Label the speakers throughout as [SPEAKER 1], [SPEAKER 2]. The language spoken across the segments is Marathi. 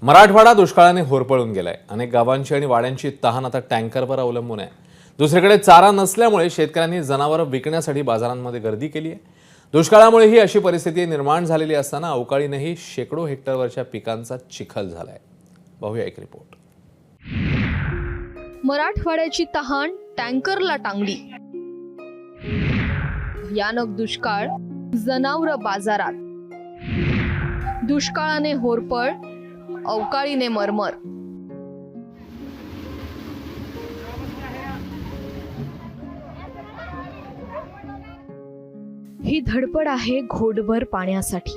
[SPEAKER 1] मराठवाडा दुष्काळाने होरपळून गेलाय। अनेक गावांची आणि वाड्यांची तहान आता टँकरवर अवलंबून आहे। दुसरीकडे चारा नसल्यामुळे शेतकऱ्यांनी जनावरं विकण्यासाठी बाजारांमध्ये गर्दी केली आहे। दुष्काळामुळे ही अशी परिस्थिती निर्माण झालेली असताना अवकाळीनेही शेकडो हेक्टरवरच्या पिकांचा चिखल झालाय। पाहूया एक रिपोर्ट।
[SPEAKER 2] मराठवाड्याची तहान टँकरला टांगली। भयानक दुष्काळ, जनावर बाजारात, दुष्काळाने होरपळ, अवकाळीने मरमर। ही धडपड आहे घोटभर पाण्यासाठी।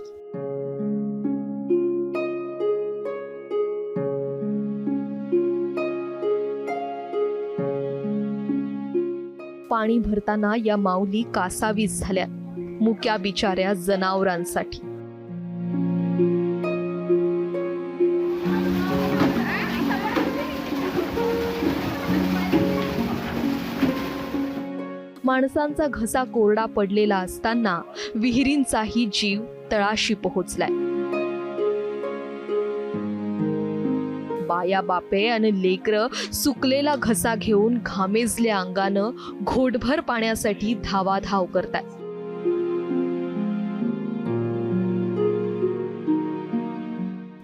[SPEAKER 2] पाणी भरताना या माऊली कासावीस झाल्या, मुक्या बिचाऱ्या जनावरांसाठी। माणसांचा घसा कोरडा पडलेला असताना विहिरींचाही जीव तळाशी पोहोचलाय। बाया बापे आणि लेकरं सुकलेला घसा घेऊन घामेजल्या अंगानं घोटभर पाण्यासाठी धावाधाव करतात।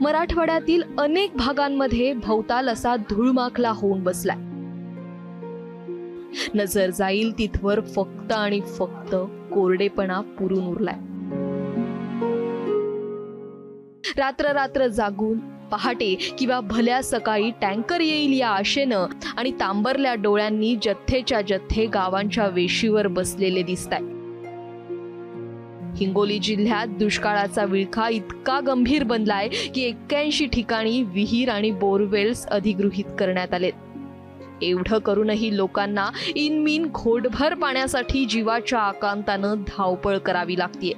[SPEAKER 2] मराठवाड्यातील अनेक भागांमध्ये भोवताल असा धुळमाखला होऊन बसलाय। नजर जाईल तिथवर फक्त आणि फक्त कोरडेपणा पुरून उरलाय। रात्र रात्र जागून पहाटे किंवा भल्या सकाळी टँकर येईल या आशेनं आणि तांबरल्या डोळ्यांनी जथ्थेच्या जथ्थे गावांच्या वेशीवर बसलेले दिसताय। हिंगोली जिल्ह्यात दुष्काळाचा विळखा इतका गंभीर बनलाय की 81 ठिकाणी विहीर आणि बोरवेल्स अधिगृहीत करण्यात आलेत। एवढं करूनही लोकांना इनमीन घोटभर पाण्यासाठी जीवाच्या आकांतानं धावपळ करावी लागतेय।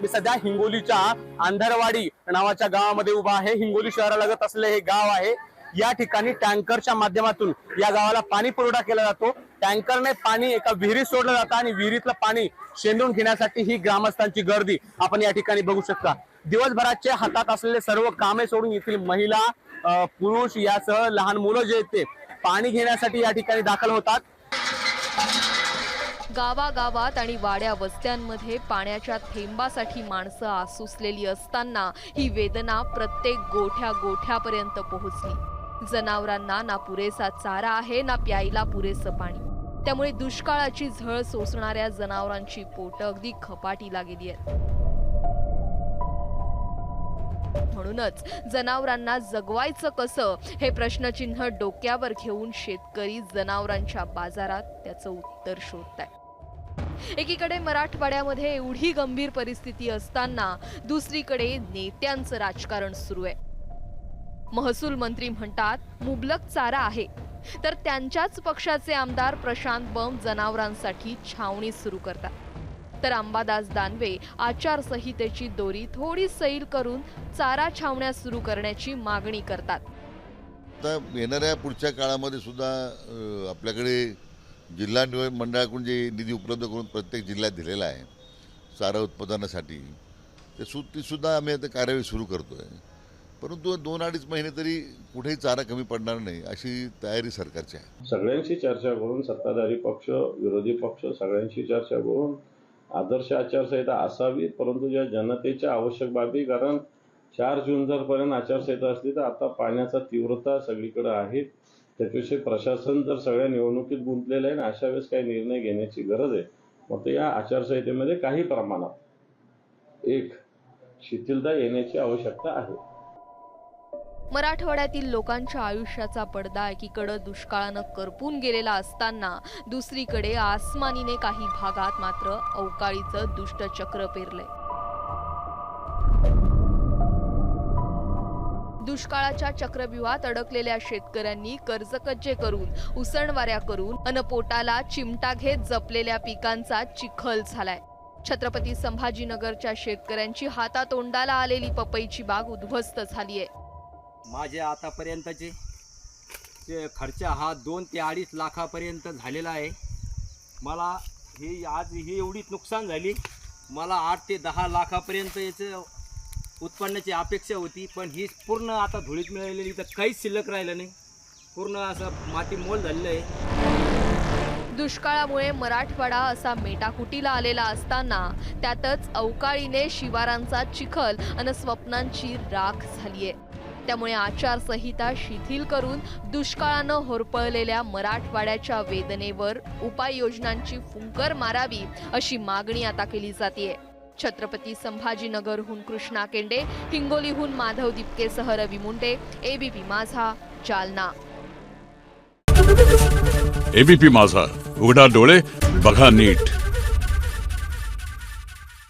[SPEAKER 3] मी सध्या हिंगोलीच्या आंधरवाडी नावाच्या गावामध्ये उभा आहे। हिंगोली शहरालगत असलेले हे गाव आहे। या ठिकाणी टँकरच्या माध्यमातून या गावाला पाणी पुरवठा केला जातो। टँकरने पाणी एका विहिरीत सोडलं जातं आणि विहिरीतलं पाणी शेंदून घेण्यासाठी ही ग्रामस्थांची गर्दी आपण या ठिकाणी बघू शकता। दिवसभराचे हातात असलेले सर्व कामे सोडून येथील महिला, पुरुष यासह लहान मुलं जे ते पाणी घेण्यासाठी या ठिकाणी दाखल होतात।
[SPEAKER 2] गावागावात आणि वाड्या वस्त्यांमध्ये पाण्याच्या थेंबासाठी माणसं आसुसलेली असताना ही वेदना प्रत्येक गोठ्या गोठ्यापर्यंत पोहोचली। जनावरांना ना पुरेसा चारा आहे ना प्यायला पुरेसं पाणी, त्यामुळे दुष्काळाची झळ सोसणाऱ्या जनावरांची पोटं अगदी खपाटीला गेली आहेत। म्हणूनच जनावरांना जगवायचं कसं हे प्रश्नचिन्ह डोक्यावर घेऊन शेतकरी जनावरांच्या बाजारात त्याचं उत्तर शोधताय। एकीकडे मराठवाड्यामध्ये एवढी गंभीर परिस्थिती असताना दुसरीकडे नेत्यांचं राजकारण सुरू आहे। महसूल मंत्री म्हणतात मुबलक चारा आहे, तर त्यांच्याच पक्षाचे आमदार प्रशांत बंब जनावरांसाठी छावणी सुरू करतात, तर अंबादास दानवे आचारसंहितेची दोरी थोडी सैल करून चारा छावण्या सुरू करण्याची मागणी करतात।
[SPEAKER 4] आता येणाऱ्या पुढच्या काळामध्ये सुद्धा आपल्याकडे जिल्हा निवडणूक मंडळाकडून जे निधी उपलब्ध करून प्रत्येक जिल्ह्यात दिलेला आहे चारा उत्पादनासाठी, ती सुद्धा आम्ही आता कार्यवाही सुरू करतो आहे। परंतु 2-2.5 महिने तरी कुठेही चारा कमी पडणार नाही अशी तयारी सरकारची आहे।
[SPEAKER 5] सगळ्यांशी चर्चा करून सत्ताधारी पक्ष, विरोधी पक्ष सगळ्यांशी चर्चा करून आदर्श आचारसंहिता असावी, परंतु ज्या जनतेच्या आवश्यक बाबी, कारण 4 जून जरपर्यंत आचारसंहिता असली तर आता पाण्याचा तीव्रता सगळीकडे आहे, त्याच्याविषयी प्रशासन जर सगळ्या निवडणुकीत गुंतलेलं आहे ना, अशा वेळेस काही निर्णय घेण्याची गरज आहे। मग या आचारसंहितेमध्ये काही प्रमाणात एक शिथिलता येण्याची आवश्यकता आहे।
[SPEAKER 2] मराठवाड्यातील लोकांच्या आयुष्याचा पडदा एकीकडे दुष्काळानं करपून गेलेला असताना दुसरीकडे आसमानीने काही भागात मात्र अवकाळीचं दुष्टचक्र पेरलंय। दुष्काळाच्या चक्रव्यूहात अडकलेल्या शेतकऱ्यांनी कर्जकज्जे करून, उसणवाऱ्या करून अन पोटाला चिमटा घेत जपलेल्या पिकांचा चिखल झालाय। छत्रपती संभाजीनगरच्या शेतकऱ्यांची हातातोंडाला आलेली पपईची बाग उद्ध्वस्त झालीय।
[SPEAKER 6] माझे आतापर्यंतचे खर्च हा 2 ते 2.5 लाखापर्यंत झालेला आहे। मला ही एवढी नुकसान झाली, मला 8 ते 10 लाखापर्यंत याचं उत्पन्नाची अपेक्षा होती, पण ही पूर्ण आता धुळीत मिळालेली, तर काहीच शिल्लक राहिलं नाही. पूर्ण असं माती मोल झालेलं आहे.
[SPEAKER 2] दुष्काळामुळे मराठवाडा असा मेटाकुटीला आलेला असताना त्यातच अवकाळीने शिवारांचा चिखल आणि स्वप्नांची राख झालीये. त्यामुळे आचारसंहिता शिथिल करून दुष्काळानं होरपळलेल्या मराठवाड्याच्या वेदनेवर उपाययोजनांची फुंकर मारावी अशी मागणी आता केली जातेय. छत्रपती संभाजीनगरहून कृष्णा केंडे, हिंगोलीहून माधव दिपकेसह रवी मुंडे, एबीपी माझा, जालना.
[SPEAKER 7] एबीपी माझा, उघडा डोळे बघा नीट.